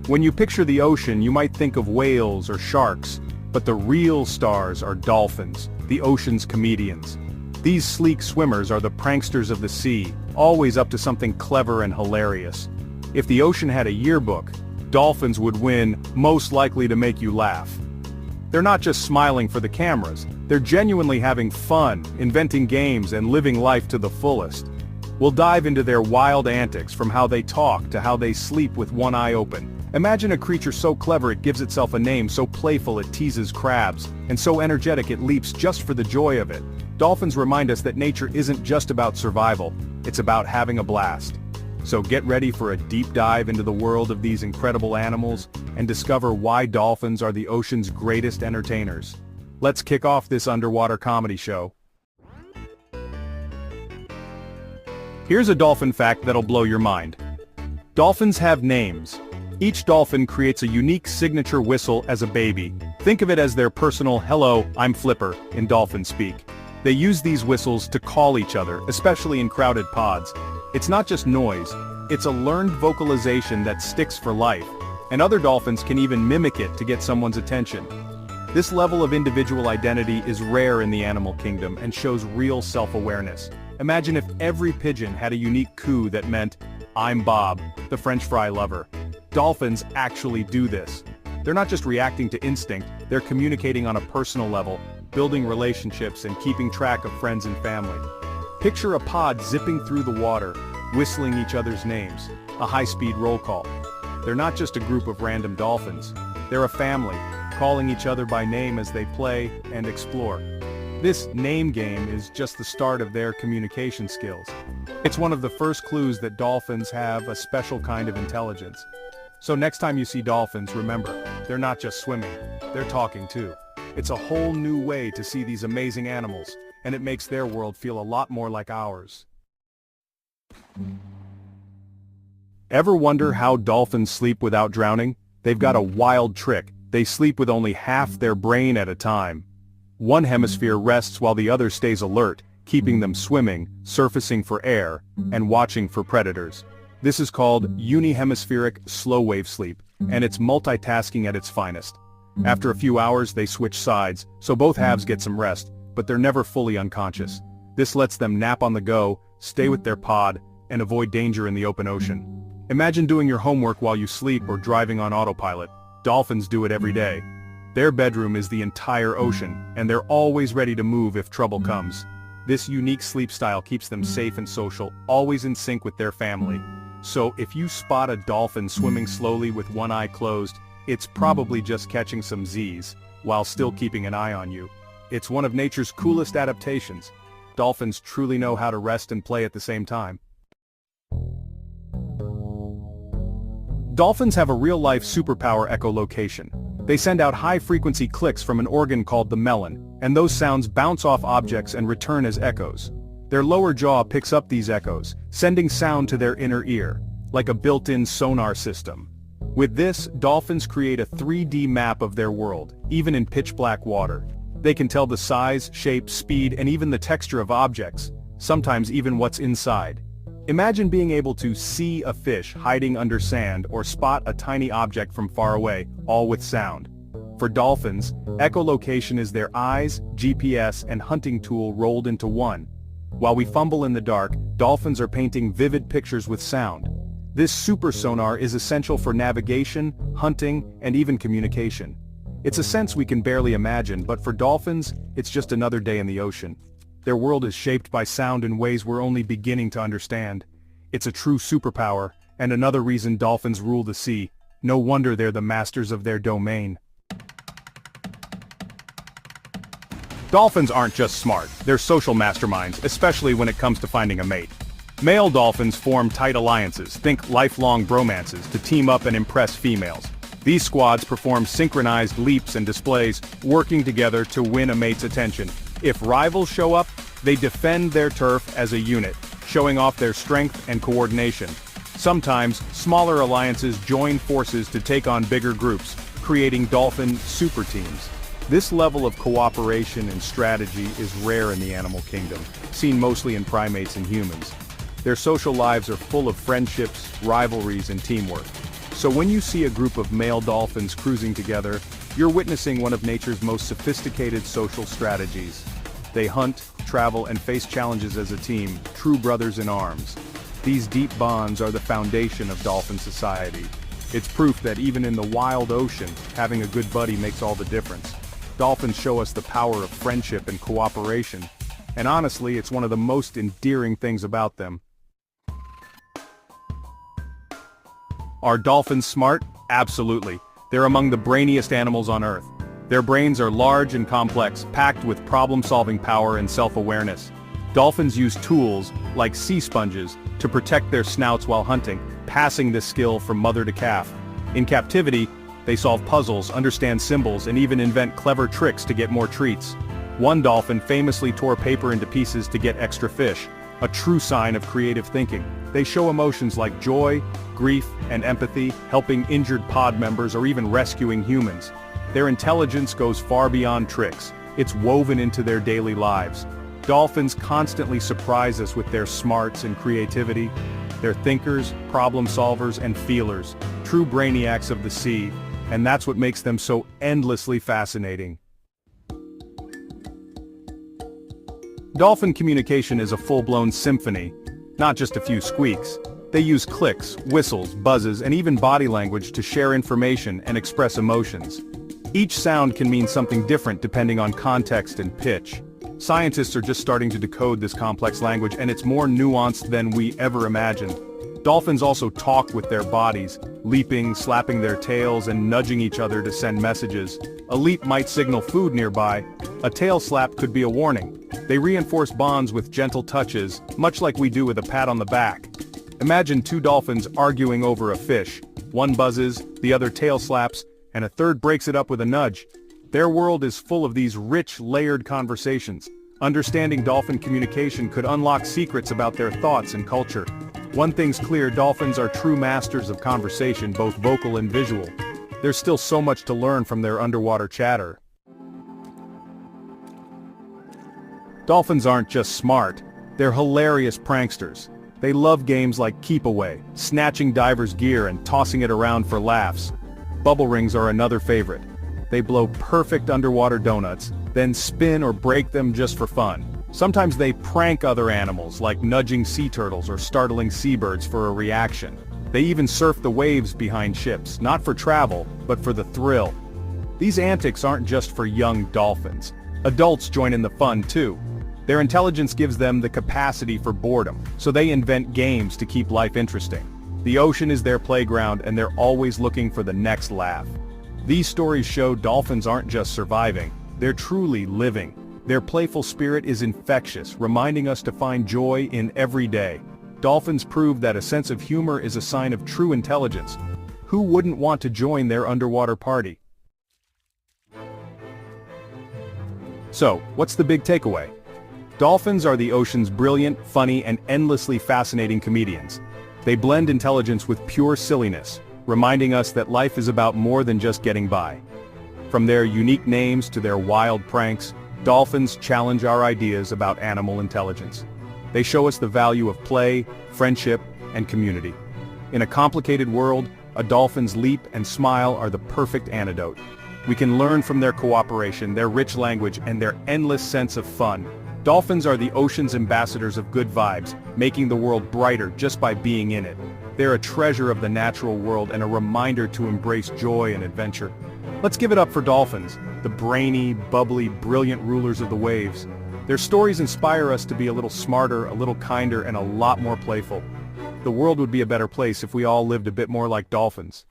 When you picture the ocean, you might think of whales or sharks, but the real stars are dolphins, the ocean's comedians. These sleek swimmers are the pranksters of the sea, always up to something clever and hilarious. If the ocean had a yearbook, dolphins would win most likely to make you laugh. They're not just smiling for the cameras, they're genuinely having fun, inventing games and living life to the fullest. We'll dive into their wild antics, from how they talk to how they sleep with one eye open. Imagine a creature so clever it gives itself a name, so playful it teases crabs, and so energetic it leaps just for the joy of it. Dolphins remind us that nature isn't just about survival, it's about having a blast. So get ready for a deep dive into the world of these incredible animals, and discover why dolphins are the ocean's greatest entertainers. Let's kick off this underwater comedy show. Here's a dolphin fact that'll blow your mind. Dolphins have names. Each dolphin creates a unique signature whistle as a baby. Think of it as their personal "hello, I'm Flipper" in dolphin speak. They use these whistles to call each other, especially in crowded pods. It's not just noise, it's a learned vocalization that sticks for life, and other dolphins can even mimic it to get someone's attention. This level of individual identity is rare in the animal kingdom and shows real self-awareness. Imagine if every pigeon had a unique coo that meant, "I'm Bob, the French fry lover." Dolphins actually do this. They're not just reacting to instinct, they're communicating on a personal level, building relationships and keeping track of friends and family. Picture a pod zipping through the water, whistling each other's names, a high-speed roll call. They're not just a group of random dolphins, they're a family, calling each other by name as they play and explore. This name game is just the start of their communication skills. It's one of the first clues that dolphins have a special kind of intelligence. So next time you see dolphins, remember, they're not just swimming, they're talking too. It's a whole new way to see these amazing animals, and it makes their world feel a lot more like ours. Ever wonder how dolphins sleep without drowning? They've got a wild trick. They sleep with only half their brain at a time. One hemisphere rests while the other stays alert, keeping them swimming, surfacing for air, and watching for predators. This is called unihemispheric slow-wave sleep, and it's multitasking at its finest. After a few hours they switch sides, so both halves get some rest, but they're never fully unconscious. This lets them nap on the go, stay with their pod, and avoid danger in the open ocean. Imagine doing your homework while you sleep or driving on autopilot. Dolphins do it every day. Their bedroom is the entire ocean, and they're always ready to move if trouble comes. This unique sleep style keeps them safe and social, always in sync with their family. So if you spot a dolphin swimming slowly with one eye closed, it's probably just catching some Z's, while still keeping an eye on you. It's one of nature's coolest adaptations. Dolphins truly know how to rest and play at the same time. Dolphins have a real-life superpower echolocation. They send out high-frequency clicks from an organ called the melon, and those sounds bounce off objects and return as echoes. Their lower jaw picks up these echoes, sending sound to their inner ear, like a built-in sonar system. With this, dolphins create a 3D map of their world, even in pitch-black water. They can tell the size, shape, speed, and even the texture of objects, sometimes even what's inside. Imagine being able to see a fish hiding under sand or spot a tiny object from far away, all with sound. For dolphins, echolocation is their eyes, GPS, and hunting tool rolled into one. While we fumble in the dark, dolphins are painting vivid pictures with sound. This super sonar is essential for navigation, hunting, and even communication. It's a sense we can barely imagine, but for dolphins, it's just another day in the ocean. Their world is shaped by sound in ways we're only beginning to understand. It's a true superpower, and another reason dolphins rule the sea. No wonder they're the masters of their domain. Dolphins aren't just smart, they're social masterminds, especially when it comes to finding a mate. Male dolphins form tight alliances, think lifelong bromances, to team up and impress females. These squads perform synchronized leaps and displays, working together to win a mate's attention. If rivals show up, they defend their turf as a unit, showing off their strength and coordination. Sometimes, smaller alliances join forces to take on bigger groups, creating dolphin super teams. This level of cooperation and strategy is rare in the animal kingdom, seen mostly in primates and humans. Their social lives are full of friendships, rivalries, and teamwork. So when you see a group of male dolphins cruising together, you're witnessing one of nature's most sophisticated social strategies. They hunt, travel, and face challenges as a team, true brothers in arms. These deep bonds are the foundation of dolphin society. It's proof that even in the wild ocean, having a good buddy makes all the difference. Dolphins show us the power of friendship and cooperation. And honestly, it's one of the most endearing things about them. Are dolphins smart? Absolutely. They're among the brainiest animals on Earth. Their brains are large and complex, packed with problem-solving power and self-awareness. Dolphins use tools, like sea sponges, to protect their snouts while hunting, passing this skill from mother to calf. In captivity, they solve puzzles, understand symbols, and even invent clever tricks to get more treats. One dolphin famously tore paper into pieces to get extra fish, a true sign of creative thinking. They show emotions like joy, grief, and empathy, helping injured pod members or even rescuing humans. Their intelligence goes far beyond tricks. It's woven into their daily lives. Dolphins constantly surprise us with their smarts and creativity. They're thinkers, problem solvers, and feelers, true brainiacs of the sea, and that's what makes them so endlessly fascinating. Dolphin communication is a full-blown symphony, not just a few squeaks. They use clicks, whistles, buzzes, and even body language to share information and express emotions. Each sound can mean something different depending on context and pitch. Scientists are just starting to decode this complex language, and it's more nuanced than we ever imagined. Dolphins also talk with their bodies, leaping, slapping their tails, and nudging each other to send messages. A leap might signal food nearby. A tail slap could be a warning. They reinforce bonds with gentle touches, much like we do with a pat on the back. Imagine two dolphins arguing over a fish. One buzzes, the other tail slaps, and a third breaks it up with a nudge. Their world is full of these rich, layered conversations. Understanding dolphin communication could unlock secrets about their thoughts and culture. One thing's clear, dolphins are true masters of conversation, both vocal and visual. There's still so much to learn from their underwater chatter. Dolphins aren't just smart, they're hilarious pranksters. They love games like Keep Away, snatching divers' gear and tossing it around for laughs. Bubble rings are another favorite. They blow perfect underwater donuts, then spin or break them just for fun. Sometimes they prank other animals, like nudging sea turtles or startling seabirds for a reaction. They even surf the waves behind ships, not for travel, but for the thrill. These antics aren't just for young dolphins. Adults join in the fun too. Their intelligence gives them the capacity for boredom, so they invent games to keep life interesting. The ocean is their playground, and they're always looking for the next laugh. These stories show dolphins aren't just surviving, they're truly living. Their playful spirit is infectious, reminding us to find joy in every day. Dolphins prove that a sense of humor is a sign of true intelligence. Who wouldn't want to join their underwater party? So, what's the big takeaway? Dolphins are the ocean's brilliant, funny, and endlessly fascinating comedians. They blend intelligence with pure silliness, reminding us that life is about more than just getting by. From their unique names to their wild pranks, dolphins challenge our ideas about animal intelligence. They show us the value of play, friendship, and community. In a complicated world, a dolphin's leap and smile are the perfect antidote. We can learn from their cooperation, their rich language, and their endless sense of fun. Dolphins are the ocean's ambassadors of good vibes, making the world brighter just by being in it. They're a treasure of the natural world and a reminder to embrace joy and adventure. Let's give it up for dolphins, the brainy, bubbly, brilliant rulers of the waves. Their stories inspire us to be a little smarter, a little kinder, and a lot more playful. The world would be a better place if we all lived a bit more like dolphins.